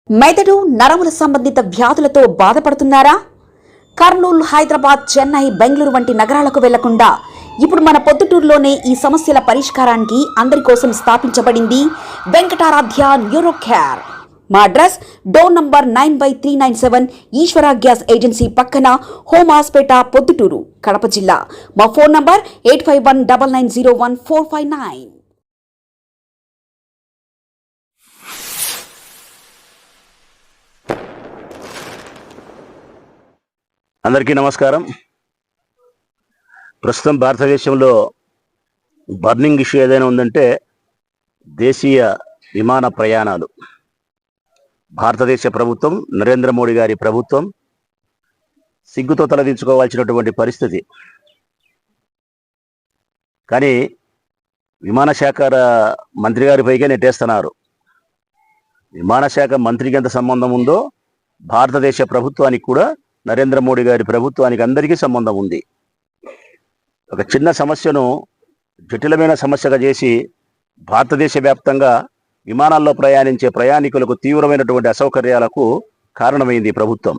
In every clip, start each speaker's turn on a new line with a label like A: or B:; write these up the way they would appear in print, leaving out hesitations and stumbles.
A: మెదడు నరముల సంబంధిత వ్యాధులతో బాధపడుతున్నారా? కర్నూలు, హైదరాబాద్, చెన్నై, బెంగళూరు వంటి నగరాలకు వెళ్లకుండా ఇప్పుడు మన పొద్దుటూరులోనే ఈ సమస్యల పరిష్కారానికి అందరి కోసం స్థాపించబడింది వెంకటారాధ్య న్యూరో కేర్. మా అడ్రస్ డోర్ నంబర్ 9/397 ఈశ్వర గ్యాస్ ఏజెన్సీ పక్కన, హోమ్ హాస్పేట, పొద్దుటూరు, కడప జిల్లా. మా ఫోన్ నంబర్ 8519901459.
B: అందరికీ నమస్కారం. ప్రస్తుతం భారతదేశంలో బర్నింగ్ ఇష్యూ ఏదైనా ఉందంటే దేశీయ విమాన ప్రయాణాలు. భారతదేశ ప్రభుత్వం, నరేంద్ర మోడీ గారి ప్రభుత్వం సిగ్గుతో తలదించుకోవాల్సినటువంటి పరిస్థితి. కానీ విమానశాఖ మంత్రి గారి పైగా నెట్టేస్తున్నారు. విమానశాఖ మంత్రికి ఎంత సంబంధం ఉందో భారతదేశ ప్రభుత్వానికి కూడా, నరేంద్ర మోడీ గారి ప్రభుత్వానికి అందరికీ సంబంధం ఉంది. ఒక చిన్న సమస్యను జటిలమైన సమస్యగా చేసి భారతదేశ వ్యాప్తంగా విమానాల్లో ప్రయాణించే ప్రయాణికులకు తీవ్రమైనటువంటి అసౌకర్యాలకు కారణమైంది ప్రభుత్వం.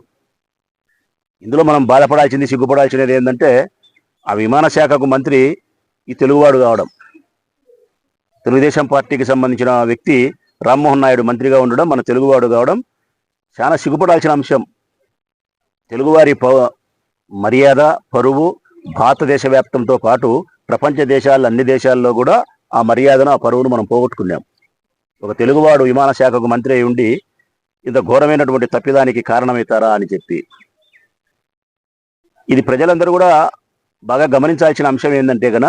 B: ఇందులో మనం బాధపడాల్సింది, సిగ్గుపడాల్సినది ఏంటంటే ఆ విమానశాఖకు మంత్రి ఈ తెలుగువాడు కావడం. తెలుగుదేశం పార్టీకి సంబంధించిన వ్యక్తి రామ్మోహన్ నాయుడు మంత్రిగా ఉండడం, మన తెలుగువాడు కావడం చాలా సిగ్గుపడాల్సిన అంశం. తెలుగువారి మర్యాద, పరువు భారతదేశ వ్యాప్తంతో పాటు ప్రపంచ దేశాలు, అన్ని దేశాల్లో కూడా ఆ మర్యాదను, ఆ పరువును మనం పోగొట్టుకున్నాం. ఒక తెలుగువాడు విమానశాఖకు మంత్రి అయి ఉండి ఇంత ఘోరమైనటువంటి తప్పిదానికి కారణమవుతారా అని చెప్పి, ఇది ప్రజలందరూ కూడా బాగా గమనించాల్సిన అంశం ఏంటంటే గన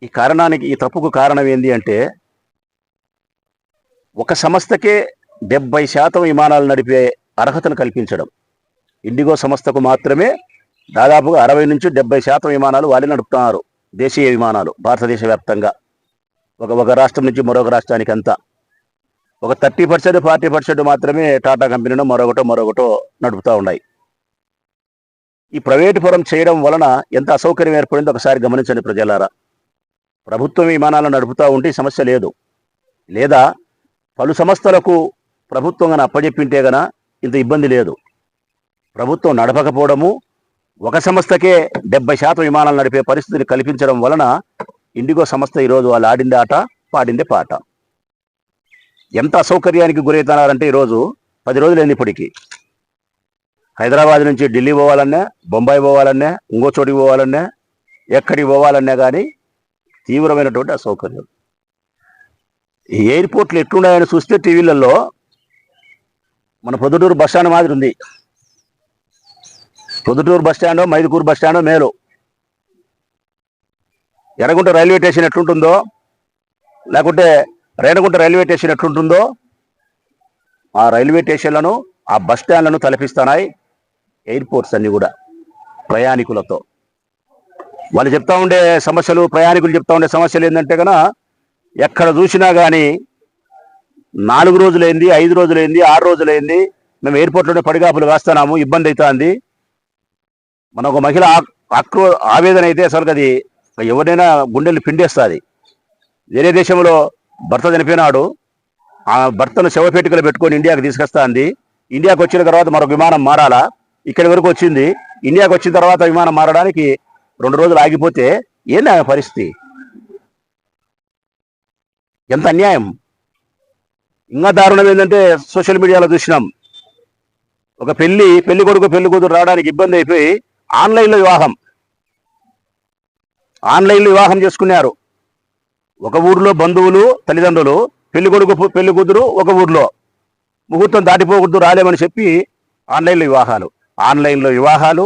B: ఈ కారణానికి, ఈ తప్పుకు కారణం ఏంది అంటే, ఒక సంస్థకే 70% విమానాలు నడిపే అర్హతను కల్పించడం. ఇండిగో సంస్థకు మాత్రమే దాదాపుగా 60 నుంచి 70% విమానాలు వాళ్ళు నడుపుతున్నారు, దేశీయ విమానాలు భారతదేశ వ్యాప్తంగా. ఒక రాష్ట్రం నుంచి మరొక రాష్ట్రానికి అంతా. ఒక 30%, 40% మాత్రమే టాటా కంపెనీలో మరొకటో నడుపుతూ ఉన్నాయి. ఈ ప్రైవేటు పరం చేయడం వలన ఎంత అసౌకర్యం ఏర్పడిందో ఒకసారి గమనించండి ప్రజలారా. ప్రభుత్వం విమానాలను నడుపుతూ ఉంటే సమస్య లేదు, లేదా పలు సంస్థలకు ప్రభుత్వం గన అప్పజెప్పింటే గన ఇంత ఇబ్బంది లేదు. ప్రభుత్వం నడపకపోవడము, ఒక సంస్థకే 70% విమానాలు నడిపే పరిస్థితిని కల్పించడం వలన ఇండిగో సంస్థ ఈరోజు వాళ్ళు ఆడిందే ఆట, పాడిందే పాట. ఎంత అసౌకర్యానికి గురవుతున్నారంటే ఈరోజు 10 రోజులైంది ఇప్పటికీ. హైదరాబాద్ నుంచి ఢిల్లీ పోవాలన్నా, బొంబాయి పోవాలన్నా, ఇంకో చోటికి పోవాలన్నా, ఎక్కడికి పోవాలన్నా కానీ తీవ్రమైనటువంటి అసౌకర్యం. ఈ ఎయిర్పోర్ట్లు ఎట్లున్నాయని చూస్తే టీవీలలో మన పొద్దుటూరు బస్టాండ్ మాదిరి ఉంది. పొద్దుటూరు బస్టాండో, మైదుకూరు బస్టాండో మేలు. ఎర్రగుంట రైల్వే స్టేషన్ ఎట్లుంటుందో, లేకుంటే రేణగుంట రైల్వే స్టేషన్ ఎట్లుంటుందో, ఆ రైల్వే స్టేషన్లను, ఆ బస్ స్టాండ్లను తలపిస్తున్నాయి ఎయిర్పోర్ట్స్ అన్ని కూడా ప్రయాణికులతో. వాళ్ళు చెప్తా ఉండే సమస్యలు, ప్రయాణికులు చెప్తా ఉండే సమస్యలు ఏంటంటే కనుక, ఎక్కడ చూసినా కానీ 4 రోజులైంది, 5 రోజులైంది, 6 రోజులైంది, మేము ఎయిర్పోర్ట్లోనే పడిగాపులు వేస్తున్నాము, ఇబ్బంది అవుతుంది. మన ఒక మహిళ ఆవేదన అయితే అసలు అది ఎవరైనా గుండెలు పిండేస్తుంది. వేరే దేశంలో భర్త చనిపోయినాడు, ఆ భర్తను శవపేటికలు పెట్టుకొని ఇండియాకి తీసుకొస్తుంది. ఇండియాకి వచ్చిన తర్వాత మరొక విమానం మారాలా, ఇక్కడి వరకు వచ్చింది. ఇండియాకి వచ్చిన తర్వాత విమానం మారడానికి 2 రోజులు ఆగిపోతే ఏంది ఆమె పరిస్థితి? ఎంత అన్యాయం! ఇంకా దారుణం ఏంటంటే, సోషల్ మీడియాలో చూసినాం, ఒక పెళ్లి కొడుకు, పెళ్లి కూతురు రావడానికి ఇబ్బంది అయిపోయి ఆన్లైన్లో వివాహం చేసుకున్నారు. ఒక ఊర్లో బంధువులు, తల్లిదండ్రులు, పెళ్లి కొడుకు, పెళ్లి కూతురు ఒక ఊర్లో, ముహూర్తం దాటిపోకూడదు, రాలేమని చెప్పి ఆన్లైన్లో వివాహాలు,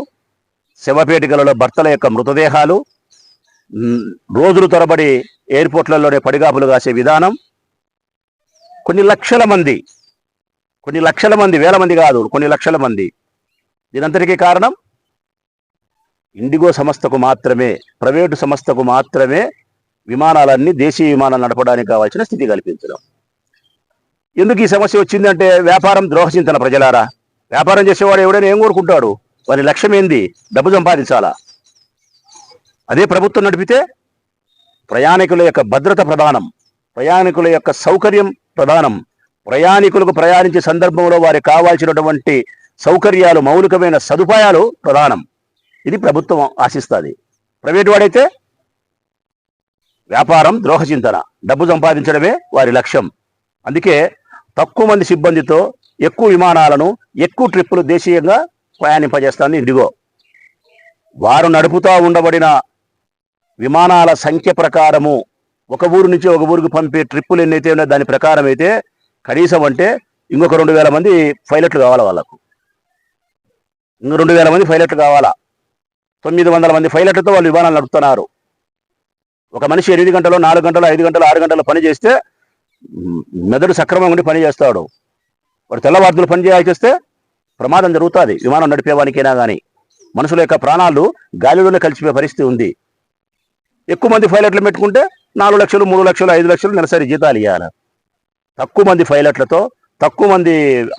B: శవపేటికలలో భర్తల యొక్క మృతదేహాలు, రోజులు తరబడి ఎయిర్పోర్ట్లలోనే పడిగాపులు కాసే విధానం. కొన్ని లక్షల మంది, వేల మంది కాదు, కొన్ని లక్షల మంది. దీనంతటికీ కారణం ఇండిగో సంస్థకు మాత్రమే, ప్రైవేటు సంస్థకు మాత్రమే విమానాలన్నీ, దేశీయ విమానాలు నడపడానికి కావాల్సిన స్థితి కల్పించడం. ఎందుకు ఈ సమస్య వచ్చిందంటే, వ్యాపారం ద్రోహచింతన. ప్రజలారా, వ్యాపారం చేసేవాడు ఎవడైనా ఏం కోరుకుంటాడు? వారి లక్ష్యం ఏంది? డబ్బు సంపాదించాలా. అదే ప్రభుత్వం నడిపితే ప్రయాణికుల యొక్క భద్రత ప్రధానం, ప్రయాణికుల యొక్క సౌకర్యం ప్రధానం, ప్రయాణికులకు ప్రయాణించే సందర్భంలో వారికి కావాల్సినటువంటి సౌకర్యాలు, మౌలికమైన సదుపాయాలు ప్రధానం. ఇది ప్రభుత్వం ఆశిస్తుంది. ప్రైవేటు వాడైతే వ్యాపారం, ద్రోహచింతన, డబ్బు సంపాదించడమే వారి లక్ష్యం. అందుకే తక్కువ మంది సిబ్బందితో ఎక్కువ విమానాలను, ఎక్కువ ట్రిప్పులు దేశీయంగా ప్రయాణింపజేస్తుంది ఇండిగో. వారు నడుపుతూ ఉండబడిన విమానాల సంఖ్య ప్రకారము ఒక ఊరు నుంచి ఒక ఊరికి పంపే ట్రిప్పులు ఎన్నైతే ఉన్నాయో దాని ప్రకారం అయితే కనీసం అంటే ఇంకొక 2000 మంది పైలట్లు కావాలా వాళ్ళకు. ఇంకో 2000 మంది పైలట్లు కావాలా. 900 మంది పైలట్లతో వాళ్ళు విమానాలు నడుపుతున్నారు. ఒక మనిషి 8 గంటలు, 4 గంటలు, 5 గంటలు, 6 గంటలు పని చేస్తే మెదడు సక్రమంగా ఉండి పని చేస్తాడు. వాడు తెల్లవారులు పని చేయాల్సి వస్తే ప్రమాదం జరుగుతుంది. విమానం నడిపేవానికైనా కానీ మనుషుల యొక్క ప్రాణాలు గాలిలోనే కలిసిపోయే పరిస్థితి ఉంది. ఎక్కువ మంది పైలట్లు పెట్టుకుంటే 4 లక్షలు, 3 లక్షలు, 5 లక్షలు నెలసరి జీతాలు ఇవ్వాలి. తక్కువ మంది పైలట్లతో, తక్కువ మంది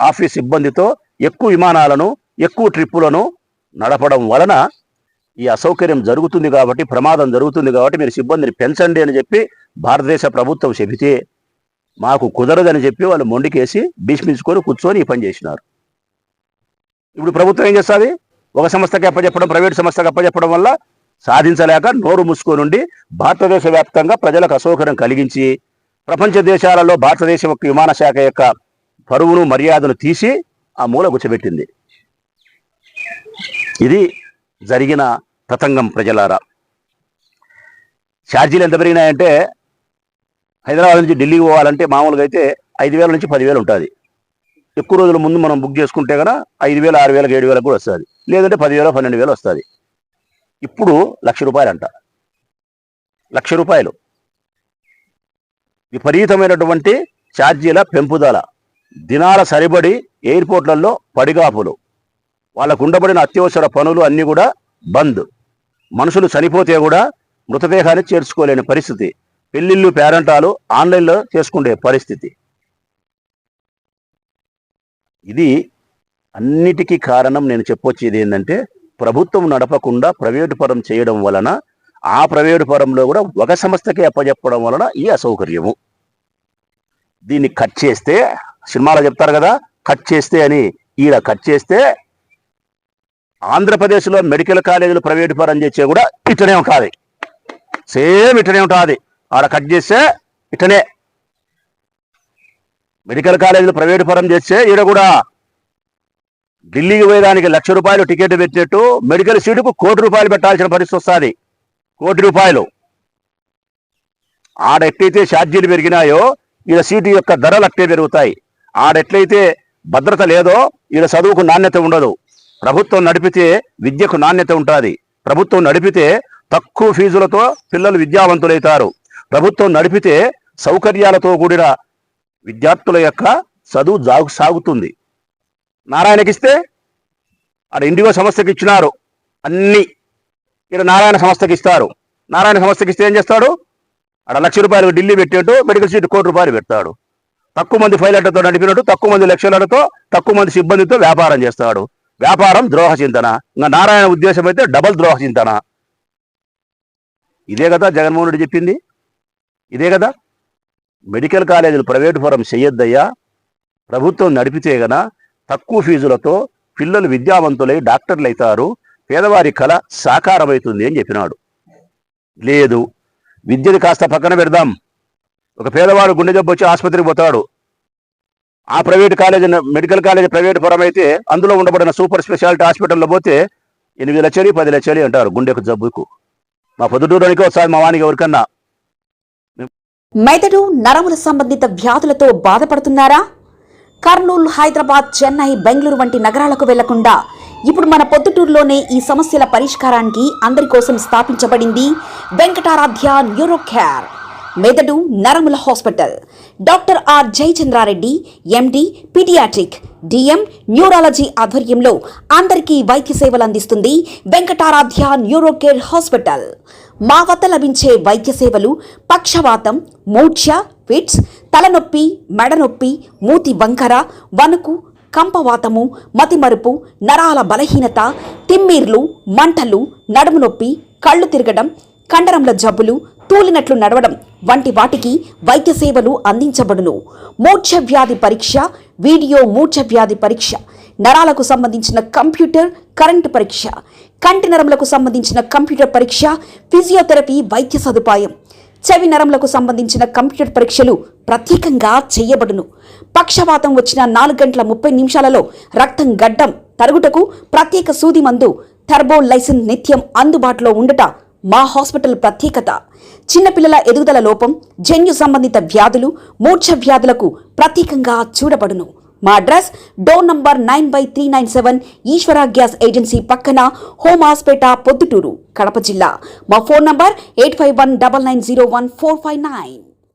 B: ఆఫీస్ సిబ్బందితో ఎక్కువ విమానాలను, ఎక్కువ ట్రిప్పులను నడపడం వలన ఈ అసౌకర్యం జరుగుతుంది. కాబట్టి ప్రమాదం జరుగుతుంది. కాబట్టి మీరు సిబ్బందిని పెంచండి అని చెప్పి భారతదేశ ప్రభుత్వం చెబితే మాకు కుదరదని చెప్పి వాళ్ళు మొండికేసి భీష్మించుకొని కూర్చొని ఈ పని చేసినారు. ఇప్పుడు ప్రభుత్వం ఏం చేస్తుంది? ఒక సంస్థకి అప్పచెప్పడం, ప్రైవేట్ సంస్థకి అప్పచెప్పడం వల్ల సాధించలేక నోరు మూసుకొనుండి భారతదేశ వ్యాప్తంగా ప్రజలకు అసౌకర్యం కలిగించి ప్రపంచ దేశాలలో భారతదేశం యొక్క విమాన శాఖ యొక్క పరువును, మర్యాదను తీసి ఆ మూల గుచ్చబెట్టింది. ఇది జరిగిన తతంగం. ప్రజలారా, ఛార్జీలు ఎంత పెరిగినాయంటే హైదరాబాద్ నుంచి ఢిల్లీకి పోవాలంటే మామూలుగా అయితే 5,000 నుంచి 10,000 ఉంటుంది. ఎక్కువ రోజుల ముందు మనం బుక్ చేసుకుంటే కనుక 5,000, 6,000, 7,000 కూడా వస్తుంది. లేదంటే 10,000, 12,000 వస్తుంది. ఇప్పుడు ₹1,00,000 అంట. ₹1,00,000 విపరీతమైనటువంటి ఛార్జీల పెంపుదల, దినాల సరిబడి ఎయిర్పోర్ట్లలో పడిగాపులు, వాళ్ళకు ఉండబడిన అత్యవసర పనులు అన్నీ కూడా బంద్. మనుషులు చనిపోతే కూడా మృతదేహాన్ని చేర్చుకోలేని పరిస్థితి. పెళ్లిళ్ళు, పేరంటాలు ఆన్లైన్లో చేసుకునే పరిస్థితి. ఇది అన్నిటికీ కారణం. నేను చెప్పొచ్చేది ఏంటంటే ప్రభుత్వం నడపకుండా ప్రైవేటు పరం చేయడం వలన, ఆ ప్రైవేటు పరంలో కూడా ఒక సంస్థకి అప్పచెప్పడం వలన ఈ అసౌకర్యము. దీన్ని కట్ చేస్తే, సినిమాలో చెప్తారు కదా కట్ చేస్తే అని, ఈడ కట్ చేస్తే ఆంధ్రప్రదేశ్లో మెడికల్ కాలేజీలు ప్రైవేటు పరం చేసే కూడా ఇటనే ఉంటుంది. సేమ్ ఇటనే ఉంటుంది. ఆడ కట్ చేస్తే ఇటనే మెడికల్ కాలేజీలు ప్రైవేటు పరం చేస్తే ఈడ కూడా ఢిల్లీకి పోయేదానికి ₹1,00,000 టికెట్ పెట్టినట్టు మెడికల్ సీటుకు ₹1,00,00,000 పెట్టాల్సిన పరిస్థితి వస్తుంది. ₹1,00,00,000. ఆడ ఎట్లయితే ఛార్జీలు పెరిగినాయో ఈడ సీటు యొక్క ధరలు అట్లే పెరుగుతాయి. ఆడెట్లయితే భద్రత లేదో ఈడ చదువుకు నాణ్యత ఉండదు. ప్రభుత్వం నడిపితే విద్యకు నాణ్యత ఉంటుంది. ప్రభుత్వం నడిపితే తక్కువ ఫీజులతో పిల్లలు విద్యావంతులవుతారు. ప్రభుత్వం నడిపితే సౌకర్యాలతో కూడిన విద్యార్థుల యొక్క చదువు సాగుతుంది. నారాయణకిస్తే ఆడ ఇండిగో సంస్థకి ఇచ్చినారు అన్ని, ఇక్కడ నారాయణ సంస్థకి ఇస్తారు. నారాయణ సంస్థకి ఇస్తే ఏం చేస్తాడు? ఆడ ₹1,00,000 ఢిల్లీ పెట్టేట్టు మెడికల్ సీట్ ₹1,00,00,000 పెడతాడు. తక్కువ మంది పైలట్లతో నడిపినట్టు తక్కువ మంది లెక్చరర్లతో, తక్కువ మంది సిబ్బందితో వ్యాపారం చేస్తాడు. వ్యాపారం ద్రోహ చింతన. ఇంకా నారాయణ ఉద్దేశం అయితే డబల్ ద్రోహ చింతన. ఇదే కదా జగన్మోహన్ రెడ్డి చెప్పింది. ఇదే కదా మెడికల్ కాలేజీలు ప్రైవేటు పరం చేయొద్దయ్యా, ప్రభుత్వం నడిపితే గన తక్కువ ఫీజులతో పిల్లలు విద్యావంతులై డాక్టర్లు అవుతారు, పేదవారి కళ సాకారమవుతుంది అని చెప్పినాడు. లేదు, విద్యని కాస్త పక్కన పెడదాం. ఒక పేదవాడు గుండె జబ్బు వచ్చి ఆసుపత్రికి పోతాడు. ఆ private college, medical college private పరం అయితే అందులో ఉండబడిన సూపర్ స్పెషాలిటీ హాస్పిటల్లో పోతే 8 లక్షలు, 10 లక్షలు అంటారు గుండెకు జబ్బుకు. మా పొద్దుటూరునికి ఒకసారి మా వానికి ఎవరికన్నా.
A: మెదడు, నరముల సంబంధిత వ్యాధులతో బాధపడుతున్నారా? కర్నూలు, హైదరాబాద్, చెన్నై, బెంగళూరు వంటి నగరాలకు వెళ్లకుండా ఇప్పుడు మన పొద్దుటూరులోనే ఈ సమస్యల పరిష్కారానికి అందరి కోసం స్థాపించబడింది వెంకటారాధ్య న్యూరో కేర్ మెదడు నరముల hospital. Doctor R Jayachandra Reddy, MD, paediatric, DM, neurology ఆధ్వర్యంలో అందరికీ వైద్య సేవలు అందిస్తుంది వెంకటారాధ్య న్యూరో కేర్ హాస్పిటల్. మా వద్ద లభించే వైద్య సేవలు పక్షవాతం, మూర్ఛ, ఫిట్స్, తలనొప్పి, మెడనొప్పి, మూతి వంకర, వణుకు, కంపవాతము, మతిమరుపు, నరాల బలహీనత, తిమ్మిర్లు, మంటలు, నడుము నొప్పి, కళ్ళు తిరగడం, కండరంల జబ్బులు, తూలినట్లు నడవడం వంటి వాటికి వైద్య సేవలు అందించబడును. మూర్ఛ వ్యాధి పరీక్ష, వీడియో మూర్ఛ వ్యాధి పరీక్ష, నరాలకు సంబంధించిన కంప్యూటర్ కరెంటు పరీక్ష, కంటి నరములకు సంబంధించిన కంప్యూటర్ పరీక్ష, ఫిజియోథెరపీ వైద్య సదుపాయం, చెవి నరములకు సంబంధించిన కంప్యూటర్ పరీక్షలు ప్రత్యేకంగా చేయబడును. పక్షవాతం వచ్చిన 4 గంటల 30 నిమిషాలలో రక్తం గడ్డం తరుగుటకు ప్రత్యేక సూది మందు థర్బోలైసిన్ నిత్యం అందుబాటులో ఉండట మా హాస్పిటల్ ప్రత్యేకత. చిన్నపిల్లల ఎదుగుదల లోపం, జన్యు సంబంధిత వ్యాధులు, మూర్ఛ వ్యాధులకు ప్రత్యేకంగా చూడబడును. మా అడ్రస్ డోర్ నంబర్ 9/397 ఈశ్వర గ్యాస్ ఏజెన్సీ పక్కన, హోమాస్పేట, పొద్దుటూరు, కడప జిల్లా. మా ఫోన్ నంబర్ 8519901459.